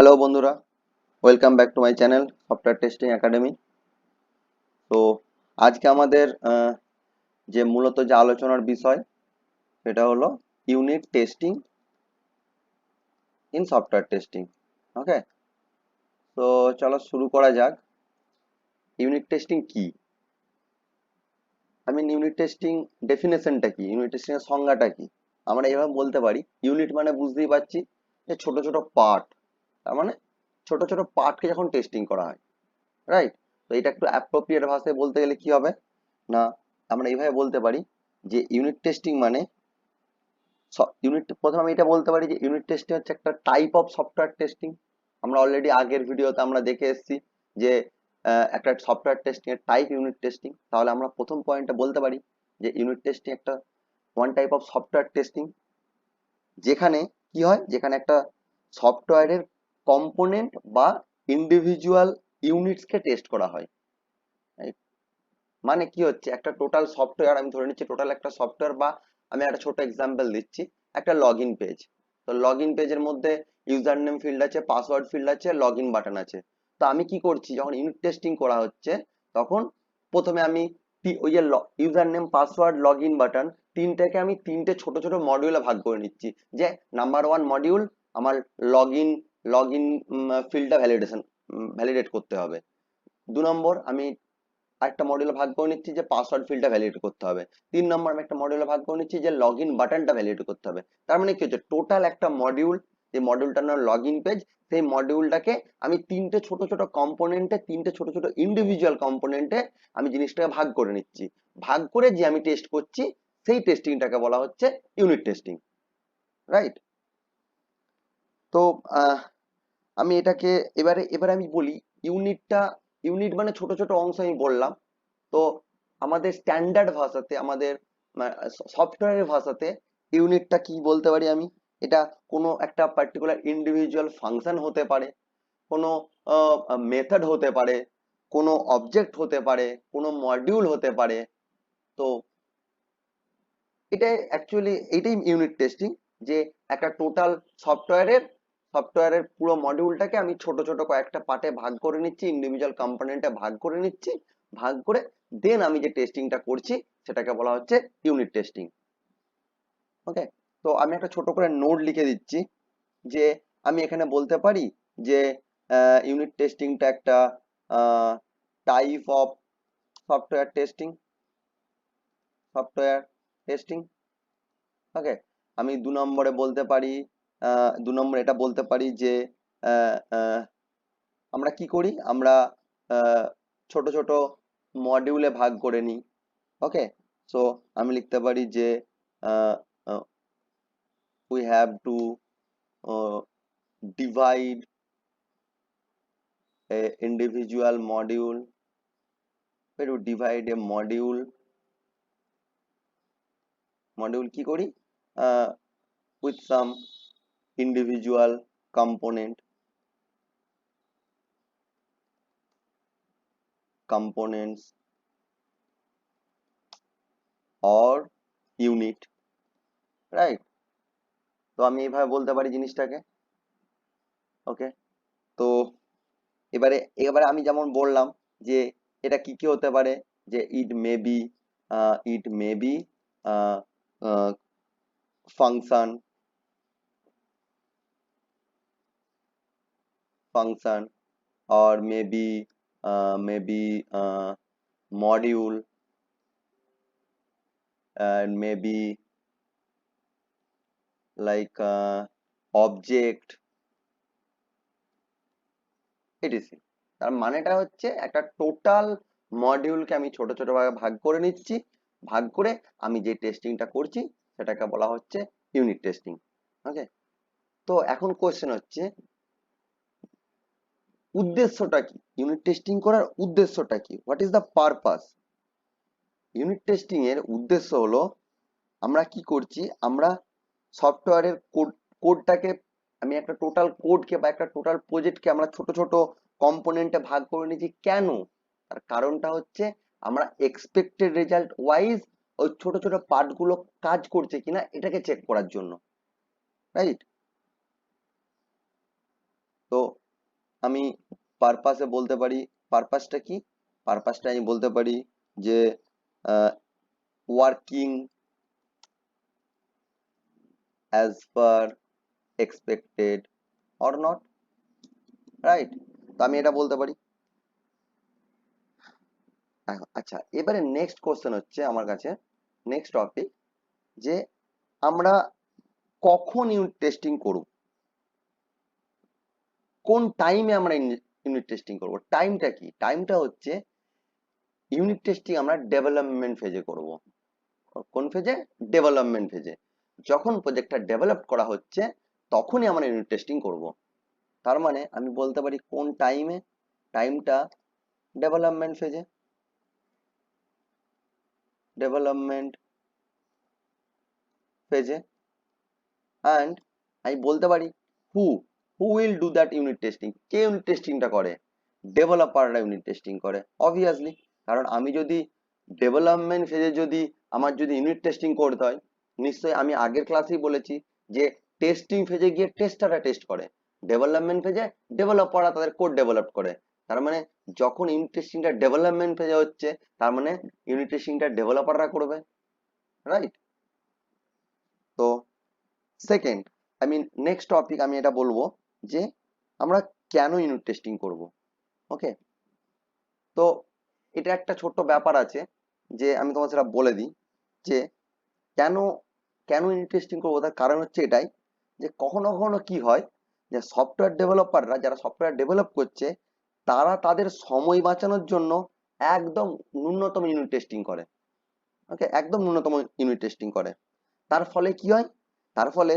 Hello বন্ধুরা, welcome back to my channel software testing academy. তো আজকে আমাদের যে মূলত যে আলোচনার বিষয় সেটা হলো unit testing in software testing. Okay, তো চলো শুরু করা যাক। ইউনিট টেস্টিং কি? ইউনিট টেস্টিং ডেফিনেশনটা কি, ইউনিট টেস্টিং এর সংজ্ঞাটা কি? আমরা এইভাবে বলতে পারি, ইউনিট মানে বুঝতেই পারছি যে ছোট ছোট পার্ট, তার মানে ছোট ছোট পার্টকে যখন টেস্টিং করা হয়, রাইট? তো এটা একটু অ্যাপ্রোপ্রিয়েট ভাষায় বলতে গেলে কি হবে না, আমরা এইভাবে বলতে পারি যে ইউনিট টেস্টিং মানে ইউনিট, প্রথমে আমি এটা বলতে পারি যে ইউনিট টেস্টিং হচ্ছে একটা টাইপ অফ সফটওয়্যার টেস্টিং। আমরা অলরেডি আগের ভিডিওতে আমরা দেখে এসেছি যে একটা সফটওয়্যার টেস্টিং এর টাইপ ইউনিট টেস্টিং। তাহলে আমরা প্রথম পয়েন্টটা বলতে পারি যে ইউনিট টেস্টিং একটা one type of software testing, যেখানে কি হয়, যেখানে একটা সফটওয়্যারের কম্পোনেন্ট বা ইন্ডিভিজুয়াল ইউনিটসকে টেস্ট করা হয়। Right? মানে কি হচ্ছে, একটা টোটাল সফটওয়্যার, আমি ধরে নিচ্ছি টোটাল একটা সফটওয়্যার, বা আমি একটা ছোট এক্সাম্পল দিচ্ছি, একটা লগ ইন পেজ। তো লগ ইন পেজের মধ্যে ইউজার নেম ফিল্ড আছে, পাসওয়ার্ড ফিল্ড আছে, লগ ইন বাটন আছে। তো আমি কি করছি, যখন ইউনিট টেস্টিং করা হচ্ছে তখন প্রথমে আমি ওই যে user name, password, log in button, তিনটাকে আমি তিনটে ছোট ছোট মডিউলে ভাগ করে নিচ্ছি। যে নাম্বার ওয়ান মডিউল, আমার লগ ইন ফিল্ডটা ভ্যালিডেট করতে হবে। 2 নম্বর, আমি একটা মডিউলে ভাগ করে নিচ্ছি যে পাসওয়ার্ড ফিল্ডটা ভ্যালিডেট করতে হবে। 3 নম্বর, আমি একটা মডিউলে ভাগ করে নিচ্ছি যে লগ ইন বাটনটা ভ্যালিডেট করতে হবে। তার মানে কি হচ্ছে, টোটাল একটা মডিউল, যে মডিউলটার নাম লগ ইন পেজ, সেই মডিউলটাকে আমি তিনটে ছোট ছোট কম্পোনেন্টে, তিনটে ছোট ছোট ইন্ডিভিজুয়াল কম্পোনেন্টে আমি জিনিসটাকে ভাগ করে নিচ্ছি। ভাগ করে যে আমি টেস্ট করছি, সেই টেস্টিংটাকে বলা হচ্ছে ইউনিট টেস্টিং, রাইট? তো আমি এটাকে এবারে এবারে আমি বলি, ইউনিটটা, ইউনিট মানে ছোট ছোট অংশ আমি বললাম। তো আমাদের স্ট্যান্ডার্ড ভাষাতে, আমাদের সফটওয়্যারের ভাষাতে ইউনিটটা কি বলতে পারি আমি, এটা কোনো একটা পার্টিকুলার ইন্ডিভিজুয়াল ফাংশন হতে পারে, কোনো মেথড হতে পারে, কোনো অবজেক্ট হতে পারে, কোনো মডিউল হতে পারে। তো এটাই অ্যাকচুয়ালি, এটাই ইউনিট টেস্টিং, যে একটা টোটাল সফটওয়্যারের সফটওয়্যারের পুরো মডিউলটাকে আমি ছোট ছোট কয়েকটা পার্টে ভাগ করে নিচ্ছি, ইন্ডিভিজুয়াল কম্পোনেন্টে ভাগ করে নিচ্ছি। ভাগ করে দেন আমি যে টেস্টিংটা করছি সেটাকে বলা হচ্ছে ইউনিট টেস্টিং। ওকে, তো আমি একটা ছোট করে নোট লিখে দিচ্ছি যে আমি এখানে বলতে পারি যে ইউনিট টেস্টিংটা একটা type of software testing, software testing. Okay, আমি 2 নম্বরে বলতে পারি, 2 নম্বর এটা বলতে পারি যে আহ, আহ, আমরা কি করি, আমরা আহ, ছোট ছোট মডিউলে ভাগ করে নিই। ওকে, সো আমি লিখতে পারি যে we have to divide A individual module, divide A module, module কি করি, with some individual component, components or unit, right? তো আমি এইভাবে বলতে পারি জিনিসটাকে। ওকে, তো এবারে এবারে আমি যেমন বললাম যে এটা কি কি হতে পারে, যে it may be function, function, or maybe module, and maybe like object, etc. তার মানেটা হচ্ছে একটা টোটাল মডিউলকে আমি ছোট ছোট ভাগে ভাগ করে নিচ্ছি। ভাগ করে আমি যে টেস্টিংটা করছি সেটাকে বলা হচ্ছে ইউনিট টেস্টিং। ওকে, তো এখন কোশ্চেন হচ্ছে, উদ্দেশ্যটা কি, ইউনিট টেস্টিং করার উদ্দেশ্যটা কি, what is the purpose? Unit testing এর উদ্দেশ্য হলো, আমরা কি করছি, আমরা সফটওয়্যারের কোডটাকে, আমি একটা টোটাল কোডকে বা একটা টোটাল প্রজেক্টকে আমরা ছোট ছোট কম্পোনেন্টে ভাগ করে নিয়েছি। কেন? তার কারণটা হচ্ছে আমরা এক্সপেক্টেড রেজাল্ট ওয়াইজ ওই ছোট ছোট পার্টগুলো কাজ করছে কিনা এটাকে চেক করার জন্য, রাইট? তো আমি পারপাসে বলতে পারি, পারপাসটা কি, পারপাসটা আমি বলতে পারি যে working as per expected or not, right? তো আমি এটা বলতে পারি। আচ্ছা, এবারে নেক্সট কোশ্চেন হচ্ছে আমার কাছে, নেক্সট টপিক, যে আমরা কখন ইউনিট টেস্টিং করব, কোন টাইমে আমরা ইউনিট টেস্টিং করব। টাইমটা কি? টাইমটা হচ্ছে ইউনিট টেস্টিং আমরা ডেভেলপমেন্ট ফেজে করব। কোন ফেজে? ডেভেলপমেন্ট ফেজে। যখন প্রজেক্টটা ডেভেলপ করা হচ্ছে তখনই আমরা ইউনিট টেস্টিং করব। তার মানে আমি বলতে পারি কোন টাইমে, টাইমটা ডেভেলপমেন্ট ফেজে, ডেভেলপমেন্ট ফেজে। অ্যান্ড আমি বলতে পারি who who will do that unit testing, কে ইউনিট টেস্টিংটা করে? ডেভেলপাররা ইউনিট টেস্টিং করে অবভিয়াসলি। কারণ আমি যদি ডেভেলপমেন্ট ফেজে যদি আমার যদি ইউনিট টেস্টিং করতে হয়, নিশ্চয়ই আমি আগের ক্লাসেই বলেছি যে টেস্টিং ফেজে গিয়ে টেস্টাররা টেস্ট করে, ডেভেলপমেন্ট ফেজে ডেভেলপাররা তাদের কোড ডেভেলপ করে। তার মানে যখন ইউনিট টেস্টিংটা ডেভেলপমেন্ট ফেজে হচ্ছে, তার মানে ইউনিট টেস্টিংটা ডেভেলপাররা করবে, রাইট? তো সেকেন্ড, নেক্সট টপিক আমি এটা বলবো যে আমরা কেন ইউনিট টেস্টিং করব। ওকে, তো এটা একটা ছোট্ট ব্যাপার আছে যে আমি তোমার সেটা বলে দিই যে কেন কেন ইউনিট টেস্টিং করবো। তার কারণ হচ্ছে এটাই যে কখনো কখনো কি হয় যে সফটওয়্যার ডেভেলপাররা যারা সফটওয়্যার ডেভেলপ করছে তারা তাদের সময় বাঁচানোর জন্য একদম ন্যূনতম ইউনিট টেস্টিং করে। ওকে, একদম ন্যূনতম ইউনিট টেস্টিং করে। তার ফলে কি হয়? তার ফলে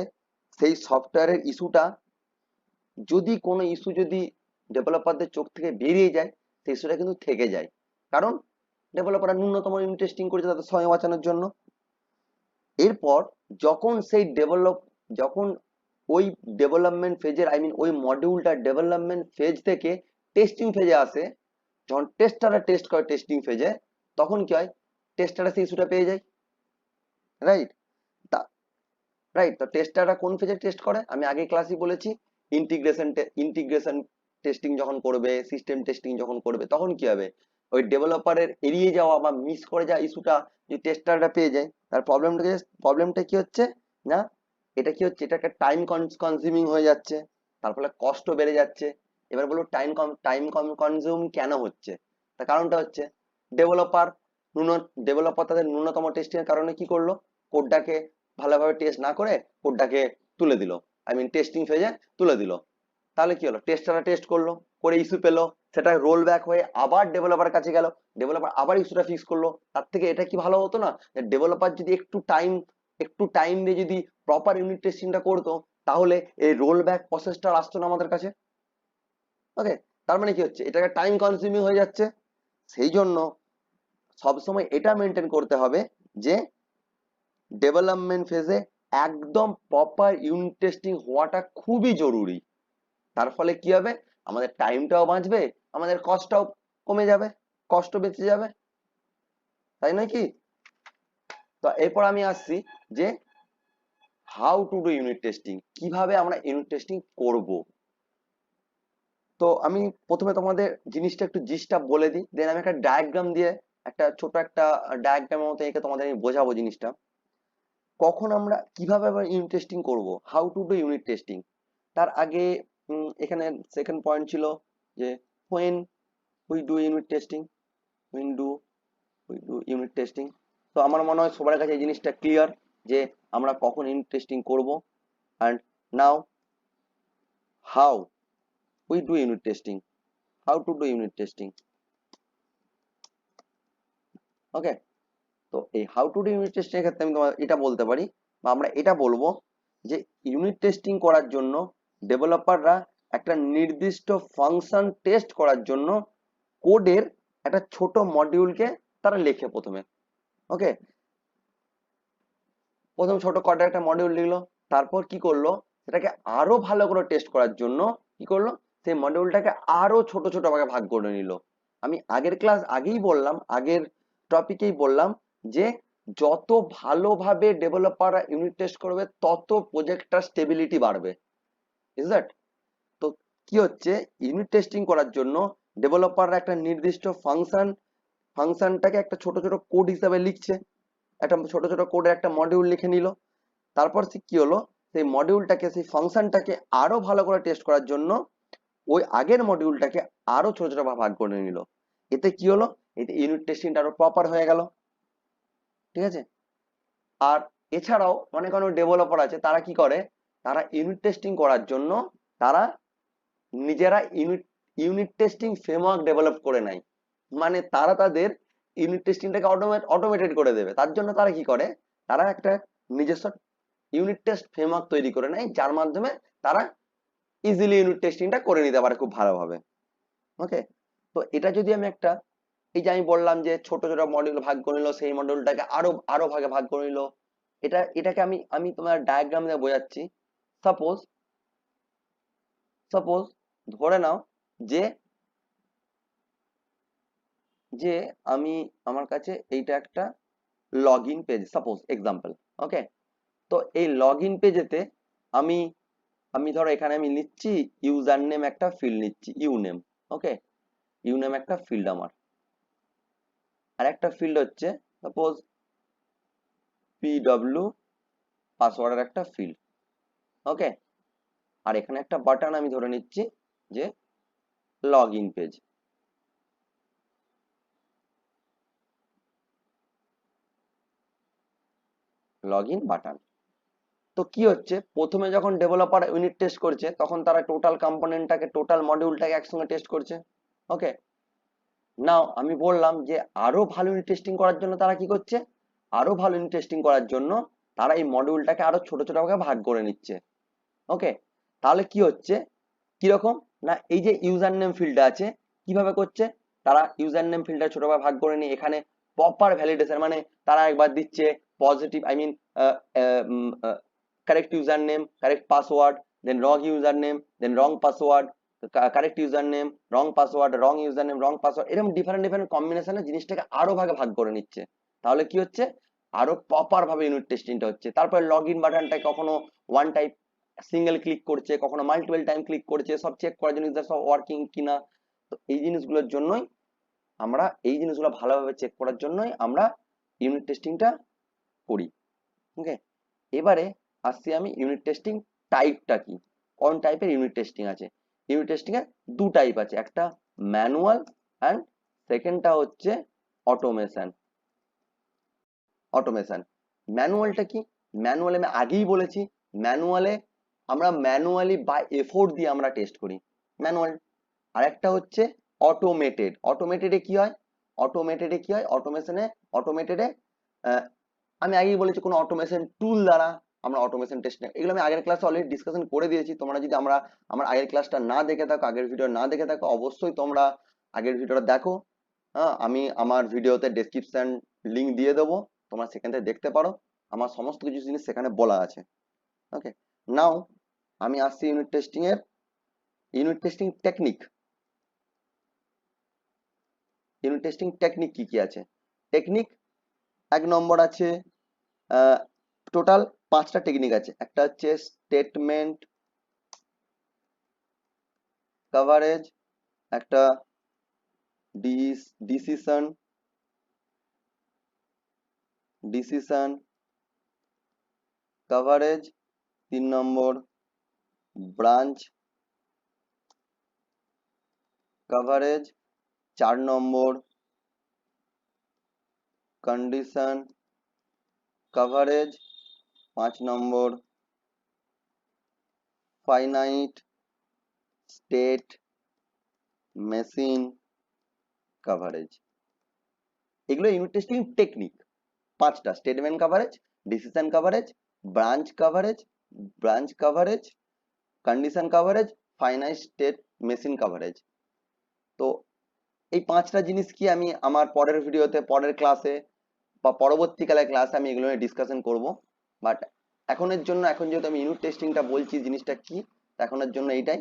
সেই সফটওয়্যারের ইস্যুটা, যদি কোনো ইস্যু যদি ডেভেলপারদের চোখ থেকে বেরিয়ে যায়, সেই ইস্যুটা কিন্তু থেকে যায়। কারণ ডেভেলপাররা ন্যূনতম ইউনিট টেস্টিং করেছে তাদের সময় বাঁচানোর জন্য। এরপর যখন সেই যখন ওই ডেভেলপমেন্ট ফেজের ওই মডিউলটা ডেভেলপমেন্ট ফেজ থেকে টেস্টিং ফেজে আসে, যখন টেস্টাররা টেস্ট করে টেস্টিং ফেজে, তখন কি হয়? টেস্টাররা সেই ইস্যুটা পেয়ে যায়, রাইট? রাইট, তো টেস্টাররা কোন ফেজে টেস্ট করে? আমি আগে ক্লাসে বলেছি, ইন্টিগ্রেশন টেস্টিং যখন করবে, সিস্টেম টেস্টিং যখন করবে, তখন কি হবে? ওই ডেভেলপারের এড়িয়ে যাওয়া বা মিস করে যাওয়া ইস্যুটা যদি টেস্টাররা পেয়ে যায়, তার প্রবলেমটা কি হচ্ছে না, এটা কি হচ্ছে, এটা একটা টাইম কনজিউমিং হয়ে যাচ্ছে, তার ফলে কষ্ট বেড়ে যাচ্ছে। এবার বলবো টাইম কনজিউম কেন হচ্ছে। তার কারণটা হচ্ছে ডেভেলপার ডেভেলপার তাদের ন্যূনতম টেস্টিং এর কারণে কি করলো, কোডটাকে ভালোভাবে টেস্ট না করে কোডটাকে তুলে দিল, টেস্টিং ফেজে তুলে দিল। তাহলে কি হলো? টেস্টাররা টেস্ট করলো, করে ইস্যু পেলো, সেটা রোল ব্যাক হয়ে আবার ডেভেলপারের কাছে গেল, ডেভেলপার আবার ইস্যুটা ফিক্স করলো। তার থেকে এটা কি ভালো হতো না, ডেভেলপার যদি একটু টাইম দিয়ে যদি প্রপার ইউনিট টেস্টিংটা করতো, তাহলে এই রোল ব্যাক প্রসেসটা আসতো না আমাদের কাছে। ওকে, তার মানে কি হচ্ছে, এটাকে টাইম কনজিউমিং হয়ে যাচ্ছে। সেই জন্য সবসময় এটা মেনটেন করতে হবে যে ডেভেলপমেন্ট ফেজে একদম প্রপার ইউনিট টেস্টিং হওয়াটা খুবই জরুরি। তার ফলে কি হবে? আমাদের টাইমটাও বাঁচবে, আমাদের কস্টটাও কমে যাবে, কষ্ট বেঁচে যাবে, তাই নয় কি? তো এরপর আমি আসছি যে how to do unit testing, কিভাবে আমরা ইউনিট টেস্টিং করব। তো আমি প্রথমে তোমাদের জিনিসটা একটু জিনিসটা বলে দিই, দেন আমি একটা ডায়াগ্রাম দিয়ে, একটা ছোট একটা ডায়াগ্রামের মতো এঁকে তোমাদের আমি বোঝাবো জিনিসটা। কখন আমরা কিভাবে আবার ইউনিট টেস্টিং করব, how to do unit testing. তার আগে এখানে সেকেন্ড পয়েন্ট ছিল যে when we do unit testing, when do we do unit testing। তো আমার মনে হয় সবার কাছে এই জিনিসটা ক্লিয়ার যে আমরা কখন ইউনিট টেস্টিং করব। And now how we do unit testing, how to do unit testing। ওকে, তো এই how to do unit testing এর ক্ষেত্রে আমি তোমার এটা বলতে পারি, বা আমরা এটা বলবো যে ইউনিট টেস্টিং করার জন্য ডেভেলপাররা একটা নির্দিষ্ট ফাংশন টেস্ট করার জন্য কোডের একটা ছোট মডিউলকে তারা লেখে প্রথমে। ওকে, প্রথম ছোট কোডের একটা মডিউল লিখলো, তারপর কি করলো, সেটাকে আরো ভালো করে টেস্ট করার জন্য কি করলো, সেই মডিউলটাকে আরো ছোট ছোট ভাগে ভাগ করে নিল। আমি আগেই বললাম, আগের টপিকেই বললাম যে যত ভালোভাবে ডেভেলপাররা ইউনিট টেস্ট করবে তত প্রজেক্টটার স্টেবিলিটি বাড়বে, ইজ দ্যাট? তো কি হচ্ছে, ইউনিট টেস্টিং করার জন্য ডেভেলপাররা একটা নির্দিষ্ট ফাংশনটাকে একটা ছোট ছোট কোড হিসাবে লিখছে, একটা ছোট ছোট কোডের একটা মডিউল লিখে নিল। তারপর সে কি হলো, সেই মডিউলটাকে সেই ফাংশনটাকে আরো ভালো করে টেস্ট করার জন্য ওই আগের মডিউলটাকে আরো ছোট ছোট ভাগ করে নিল। এতে কি হলো, এতে ইউনিট টেস্টিংটা আরো প্রপার হয়ে গেল। ঠিক আছে। আর এছাড়াও অনেক অনেক ডেভেলপার আছে, তারা কি করে, তারা ইউনিট টেস্টিং করার জন্য তারা নিজেরা ইউনিট টেস্টিং ফ্রেমওয়ার্ক ডেভেলপ করে নেয়। মানে তারা তাদের ইউনিট টেস্টিংটাকে অটোমেটেড করে দেবে, তার জন্য তারা কি করে, তারা একটা নিজস্ব ইউনিট টেস্ট ফ্রেমওয়ার্ক তৈরি করে নেয়, যার মাধ্যমে তারা ইজিলি ইউনিট টেস্টিংটা করে নিতে পারে খুব ভালোভাবে। ওকে। তো এটা যদি আমি একটা, এই যে আমি বললাম যে ছোট ছোট মডিউল ভাগ করে নিল, সেই মডিউলটাকে আরো আরো ভাগে ভাগ করে নিল, এটাকে আমি আমি তোমার ডায়াগ্রাম দিয়ে বোঝাচ্ছি। সাপোজ সাপোজ ধরে নাও যে যে আমি, আমার কাছে এইটা একটা log in page, suppose example. Okay. তো এই লগ ইন পেজেতে আমি আমি ধরো এখানে আমি নিচ্ছি ইউজার নেম, একটা ফিল্ড নিচ্ছি ইউনেম। ওকে। ইউনেম একটা ফিল্ড আমার, আর একটা ফিল্ড হচ্ছে সাপোজ পিডব্লিউ, পাসওয়ার্ডের একটা ফিল্ড। ওকে। আর এখানে একটা বাটন আমি ধরে নিচ্ছি যে log in page, log in button. তো কি হচ্ছে, প্রথমে যখন ডেভেলপার ইউনিট টেস্ট করছে তখন তারা টোটাল কম্পোনেন্টটাকে, টোটাল মডিউলটাকে একসঙ্গে টেস্ট করছে। ওকে। নাও আমি বললাম যে আরো ভালো ইউনিট টেস্টিং করার জন্য তারা কি করছে, আরো ভালো ইউনিট টেস্টিং করার জন্য তারা এই মডিউলটাকে আরো ছোট ছোট ভাগে ভাগ করে নিচ্ছে। ওকে। তাহলে কি হচ্ছে, কিরকম না, এই যে ইউজার নেম ফিল্ডটা আছে, কিভাবে করছে, তারা ইউজার নেম ফিল্ডটা ছোট ভাগে ভাগ করে নিয়ে এখানে প্রপার ভ্যালিডেশন, মানে তারা একবার দিচ্ছে positive, I mean correct user name, correct password, then wrong user name, then wrong password, correct user name, wrong password, wrong user name, wrong password, এরকম ডিফারেন্ট ডিফারেন্ট কম্বিনেশনে জিনিসটাকে আরো ভাগে ভাগ করে নিচ্ছে। তাহলে কি হচ্ছে, আরো প্রপার ভাবে ইউনিট টেস্টিংটা হচ্ছে। তারপরে লগ ইন বাটনটা কখনো ওয়ান টাইপ সিঙ্গেল ক্লিক করছে, কখনো মাল্টিপল টাইম ক্লিক করছে, সব চেক করার জন্য সব ওয়ার্কিং কিনা। তো এই জিনিসগুলোর জন্যই আমরা, এই জিনিসগুলো ভালোভাবে চেক করার জন্যই আমরা ইউনিট টেস্টিংটা করি। ওকে। এবারে আসছি আমি ইউনিট টেস্টিং টাইপটা কি, কোন টাইপের ইউনিট টেস্টিং আছে। ইউনিট টেস্টিং এর দু টাইপ আছে, একটা ম্যানুয়াল অ্যান্ড সেকেন্ডটা হচ্ছে অটোমেশন। অটোমেশন, ম্যানুয়ালটা কি, ম্যানুয়ালে আমি আগেই বলেছি, ম্যানুয়ালে আমরা ম্যানুয়ালি বাই এফোর্ট দিয়ে আমরা টেস্ট করি, ম্যানুয়াল। আর একটা হচ্ছে অটোমেটেড। অটোমেটেডে কি হয়, অটোমেটেডে কি হয়, অটোমেটেডে আমি আগেই বলেছি কোনো অটোমেশন টুল দ্বারা আমরা অটোমেশন টেস্ট, এগুলো আমি আগের ক্লাসে অলরেডি ডিসকাশন করে দিয়েছি। তোমরা যদি আমার আগের ক্লাসটা না দেখে থাকো, আগের ভিডিও না দেখে থাকো, অবশ্যই তোমরা আগের ভিডিওটা দেখো। হ্যাঁ, আমি আমার ভিডিওতে ডেসক্রিপশন লিংক দিয়ে দেবো, তোমরা সেখান থেকে দেখতে পারো, আমার সমস্ত কিছু জিনিস সেখানে বলা আছে। ওকে। নাও আমি আসছি ইউনিট টেস্টিং এর, unit testing technique. Unit testing technique কি কি আছে, টেকনিক এক নম্বর আছে, টোটাল 5টা টেকনিক আছে। একটা হচ্ছে স্টেটমেন্ট কভারেজ, একটা ডিসিশন ডিসিশন কভারেজ, 3 নম্বর ব্রাঞ্চ কভারেজ, 4 নম্বর কন্ডিশন কভারেজ, 5 নম্বর ফাইনাইট স্টেট মেশিন কভারেজ। এগুলো ইউনিট টেস্টিং টেকনিক 5টা, statement coverage, decision coverage, branch coverage, condition coverage, finite state machine coverage. তো এই 5টা জিনিস কি আমি আমার পরের ভিডিওতে, পরের ক্লাসে বা পরবর্তীকালে ক্লাসে আমি এগুলো নিয়ে ডিসকাশন করব। বাট এখনের জন্য, এখন যেহেতু আমি ইউনিট টেস্টিংটা বলছি জিনিসটা কি, এখনের জন্য এইটাই।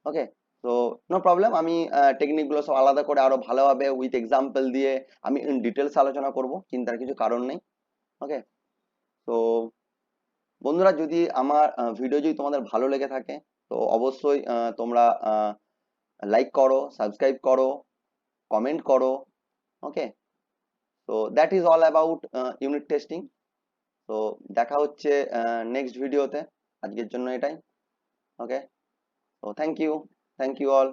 ওকে। তো নো প্রবলেম, আমি টেকনিক গুলো সব আলাদা করে আরো ভালোভাবে উইথ এক্সাম্পল দিয়ে আমি ইন ডিটেলস আলোচনা করব, চিন্তার কিছু কারণ নেই। ওকে। তো বন্ধুরা, যদি আমার ভিডিও যদি তোমাদের ভালো লেগে থাকে, তো তো অবশ্যই তোমরা লাইক করো, সাবস্ক্রাইব করো, কমেন্ট করো। ওকে, তো that is all about unit testing. তো দেখা হচ্ছে নেক্সট ভিডিওতে। আজকের জন্য এটাই। ওকে, তো থ্যাংক ইউ অল।